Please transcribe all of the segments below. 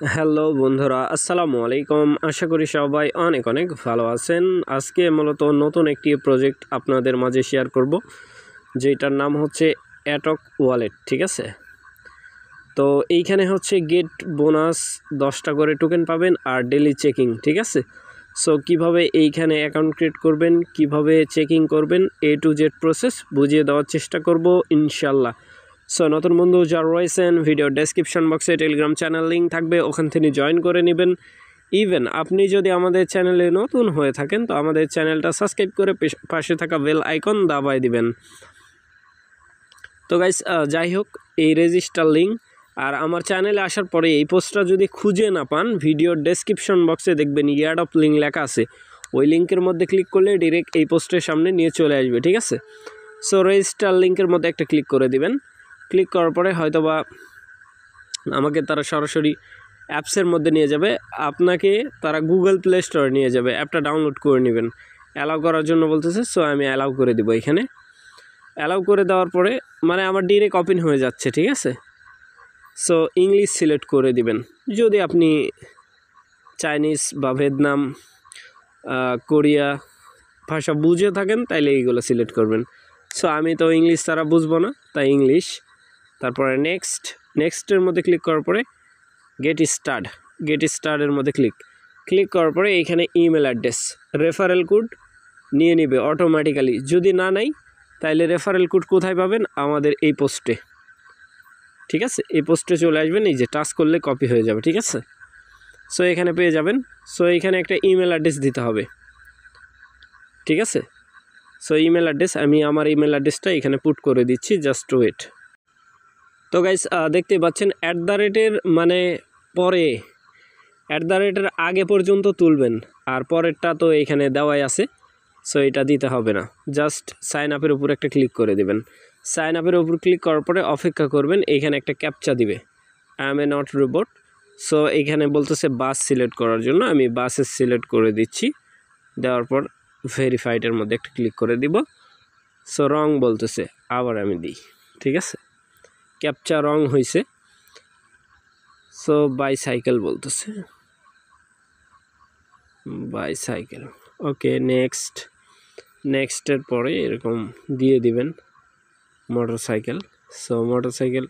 Hello বন্ধুরা, আসসালামু আলাইকুম। আশা করি সবাই অনেক অনেক ভালো আছেন। আজকে মূলত নতুন একটি প্রজেক্ট আপনাদের মাঝে শেয়ার করব, যেটার নাম হচ্ছে অ্যাটক ওয়ালেট। ঠিক আছে, তো এইখানে হচ্ছে গেট বোনাস 10টা করে টোকেন পাবেন আর ডেলি চেকিং। ঠিক আছে, সো কিভাবে এইখানে অ্যাকাউন্ট ক্রিয়েট করবেন, কিভাবে চেকিং করবেন, A to Z প্রসেস বুঝিয়ে দেওয়ার চেষ্টা করব ইনশাল্লাহ। সো নতুন বন্ধু যারা রয়েছেন, ভিডিও ডেসক্রিপশন বক্সে টেলিগ্রাম চ্যানেল লিঙ্ক থাকবে, ওখান থেকে জয়েন করে নেবেন। ইভেন আপনি যদি আমাদের চ্যানেলে নতুন হয়ে থাকেন তো আমাদের চ্যানেলটা সাবস্ক্রাইব করে পাশে থাকা বেল আইকন দাবাই দিবেন। তো গাইস, যাই হোক, এই রেজিস্টার লিঙ্ক আর আমার চ্যানেলে আসার পরে এই পোস্টটা যদি খুঁজে না পান, ভিডিওর ডেসক্রিপশন বক্সে দেখবেন ইয়ারডপ লিঙ্ক লেখা আছে। ওই লিঙ্কের মধ্যে ক্লিক করলে ডিরেক্ট এই পোস্টের সামনে নিয়ে চলে আসবে। ঠিক আছে, সো রেজিস্টার লিঙ্কের মধ্যে একটা ক্লিক করে দিবেন। ক্লিক করার পরে হয়তোবা আমাকে তারা সরাসরি অ্যাপসের মধ্যে নিয়ে যাবে, আপনাকে তারা গুগল প্লে স্টোরে নিয়ে যাবে, অ্যাপটা ডাউনলোড করে নেবেন। অ্যালাউ করার জন্য বলতেছে, সো আমি অ্যালাউ করে দিব। এখানে অ্যালাউ করে দেওয়ার পরে মানে আমার ডিরেক্ট ওপেন হয়ে যাচ্ছে। ঠিক আছে, সো ইংলিশ সিলেক্ট করে দিবেন। যদি আপনি চাইনিজ বা ভিয়েতনাম, কোরিয়া ভাষা বুঝে থাকেন তাইলে এইগুলো সিলেক্ট করবেন। সো আমি তো ইংলিশ তারা বুঝবো না, তাই ইংলিশ। তারপরে নেক্সটের মধ্যে ক্লিক করার পরে গেট স্টার্টের মধ্যে ক্লিক করার পরে এইখানে ইমেল অ্যাড্রেস, রেফারেল কোড নিয়ে নিবে অটোমেটিক্যালি। যদি না নেয় তাইলে রেফারেল কোড কোথায় পাবেন? আমাদের এই পোস্টে। ঠিক আছে, এই পোস্টে চলে আসবেন, এই যে টাচ করলে কপি হয়ে যাবে। ঠিক আছে, সো এখানে পেয়ে যাবেন। সো এখানে একটা ইমেল অ্যাড্রেস দিতে হবে। ঠিক আছে, সো ইমেল অ্যাড্রেস, আমি আমার ইমেল অ্যাড্রেসটা এখানে পুট করে দিচ্ছি, জাস্ট ওয়েট। তো গাইস, দেখতেই পাচ্ছেন @এর মানে পরে @এর আগে পর্যন্ত তুলবেন, আর পরেরটা তো এখানে দেওয়াই আছে, সো এটা দিতে হবে না। জাস্ট সাইন আপের উপর একটা ক্লিক করে দেবেন। সাইন আপের উপর ক্লিক করার পরে অপেক্ষা করবেন, এইখানে একটা ক্যাপচা দিবে, I M A not robot. So এইখানে বলতেছে বাস সিলেক্ট করার জন্য, আমি বাসে সিলেক্ট করে দিচ্ছি। দেওয়ার পর ভেরিফাইডের মধ্যে একটা ক্লিক করে দিব। সো রং বলতেছে, আবার আমি দিই। ঠিক আছে, ক্যাপচা রং হয়েছে। সো বাইসাইকেল বলতেছে, বাইসাইকেল। ওকে, নেক্সটের পরে এরকম দিয়ে দিবেন মোটরসাইকেল। সো মোটরসাইকেল,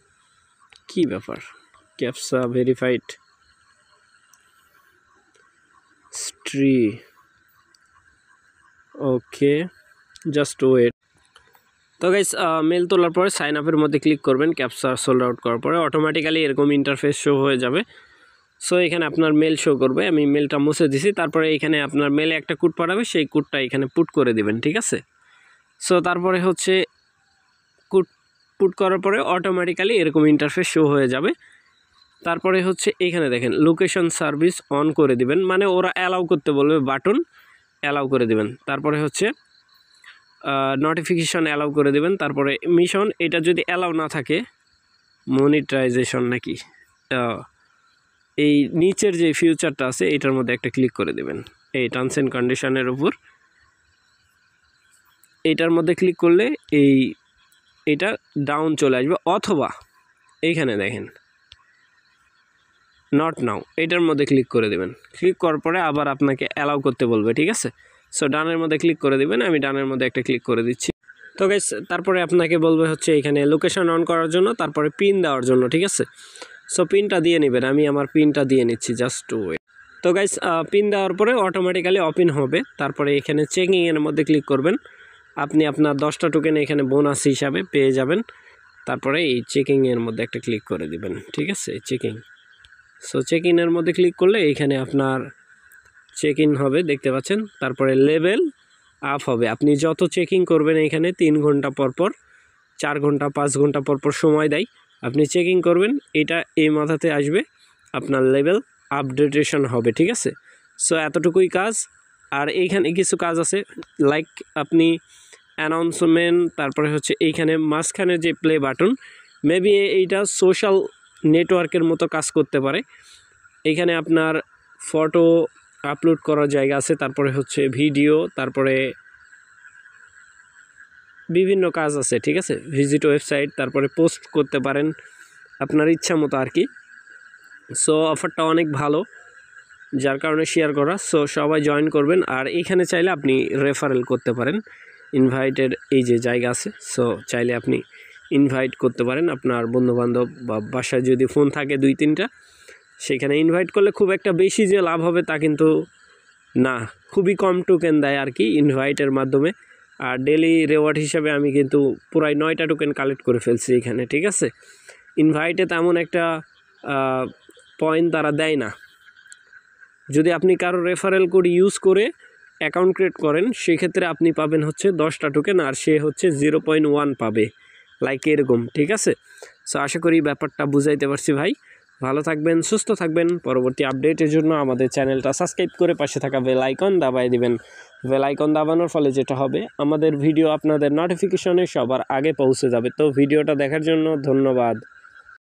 কি ব্যাপার, ক্যাপচা ভেরিফাইড স্ট্রি। ওকে, জাস্ট ওয়েট। তো গাইস, মেল তোলার পরে সাইন আপের মধ্যে ক্লিক করবেন। ক্যাপচা সোল্ড আউট করার পরে অটোমেটিক্যালি এরকম ইন্টারফেস শো হয়ে যাবে। সো এখানে আপনার মেল শো করবে, আমি মেলটা মুছে দিছি। তারপরে এখানে আপনার মেলে একটা কোড পাঠাবে, সেই কোডটা এখানে পুট করে দিবেন। ঠিক আছে, সো তারপরে হচ্ছে কোড পুট করার পরে অটোমেটিক্যালি এরকম ইন্টারফেস শো হয়ে যাবে। তারপরে হচ্ছে এখানে দেখেন লোকেশন সার্ভিস অন করে দিবেন, মানে ওরা অ্যালাউ করতে বলবে, বাটন অ্যালাউ করে দিবেন। তারপরে হচ্ছে নোটিফিকেশন অ্যালাউ করে দিবেন। তারপরে মিশন, এটা যদি অ্যালাউ না থাকে, মনিটাইজেশন নাকি, এই নিচের যে ফিউচারটা আছে এটার মধ্যে একটা ক্লিক করে দেবেন, এই টার্মস অ্যান্ড কন্ডিশনের উপর। এটার মধ্যে ক্লিক করলে এটা ডাউন চলে আসবে, অথবা এইখানে দেখেন নট নাও, এটার মধ্যে ক্লিক করে দেবেন। ক্লিক করার পরে আবার আপনাকে অ্যালাউ করতে বলবে। ঠিক আছে, সো ডানের মধ্যে ক্লিক করে দেবেন, আমি ডানের মধ্যে একটা ক্লিক করে দিচ্ছি। তো গাইস, তারপরে আপনাকে বলবে হচ্ছে এখানে লোকেশন অন করার জন্য, তারপরে পিন দেওয়ার জন্য। ঠিক আছে, সো পিনটা দিয়ে নেবেন, আমি আমার পিনটা দিয়ে নিচ্ছি, জাস্ট ওয়েট। তো গাইস, পিন দেওয়ার পরে অটোমেটিক্যালি ওপেন হবে। তারপরে এখানে চেকিংয়ের মধ্যে ক্লিক করবেন, আপনি আপনার 10টা টোকেন এখানে বোনাস হিসাবে পেয়ে যাবেন। তারপরে এই চেকিংয়ের মধ্যে একটা ক্লিক করে দিবেন। ঠিক আছে, চেকিং। সো চেকিংয়ের মধ্যে ক্লিক করলে এইখানে আপনার চেক ইন হবে, দেখতে পাচ্ছেন। তারপরে লেভেল আপ হবে, আপনি যত চেকিং করবেন এখানে 3 ঘন্টা পরপর, 4 ঘন্টা 5 ঘন্টা পরপর সময় দেয়, আপনি চেকিং করবেন, এটা এই মাথাতে আসবে, আপনার লেভেল আপডেটেশন হবে। ঠিক আছে, সো এতটুকুই কাজ। আর এইখানে কিছু কাজ আছে, লাইক আপনি অ্যানাউন্সমেন্ট, তারপরে হচ্ছে এইখানে মাঝখানে যে প্লে বাটন, মেবি এইটা সোশ্যাল নেটওয়ার্কের মতো কাজ করতে পারে। এইখানে আপনার ফটো আপলোড করার জায়গা আছে, তারপরে হচ্ছে ভিডিও, তারপরে বিভিন্ন কাজ আছে। ঠিক আছে, ভিজিট ওয়েবসাইট, তারপরে পোস্ট করতে পারেন আপনার ইচ্ছা মতো আর কি। সো অফারটা অনেক ভালো, যার কারণে শেয়ার করা। সো সবাই জয়েন করবেন। আর এখানে চাইলে আপনি রেফারেল করতে পারেন, ইনভাইটের এই যে জায়গা আছে। সো চাইলে আপনি ইনভাইট করতে পারেন আপনার বন্ধুবান্ধব বা বাসায় যদি ফোন থাকে 2-3টা, সেখানে ইনভাইট করলে খুব একটা বেশি যে লাভ হবে তা কিন্তু না, খুবই কম টোকেন দেয় আর কি ইনভাইটের মাধ্যমে। আর ডেলি রেওয়ার্ড হিসাবে আমি কিন্তু পুরাই 9টা টোকেন কালেক্ট করে ফেলছি এখানে, ঠিক আছে। ইনভাইটে তেমন একটা পয়েন্ট তারা দেয় না। যদি আপনি কারো রেফারেল কোড ইউজ করে অ্যাকাউন্ট ক্রিয়েট করেন, সেক্ষেত্রে আপনি পাবেন হচ্ছে 10টা টোকেন, আর সে হচ্ছে 0.1 পাবে, লাইক এরকম, ঠিক আছে। সো আশা করি ব্যাপারটা বুঝাইতে পারছি ভাই। ভালো থাকবেন, সুস্থ থাকবেন। পরবর্তী আপডেটের জন্য আমাদের চ্যানেলটা সাবস্ক্রাইব করে পাশে থাকা বেল আইকন দাবাই দিবেন। বেল আইকন দাবানোর ফলে যেটা হবে, আমাদের ভিডিও আপনাদের নোটিফিকেশনে সবার আগে পৌঁছে যাবে। তো ভিডিওটা দেখার জন্য ধন্যবাদ।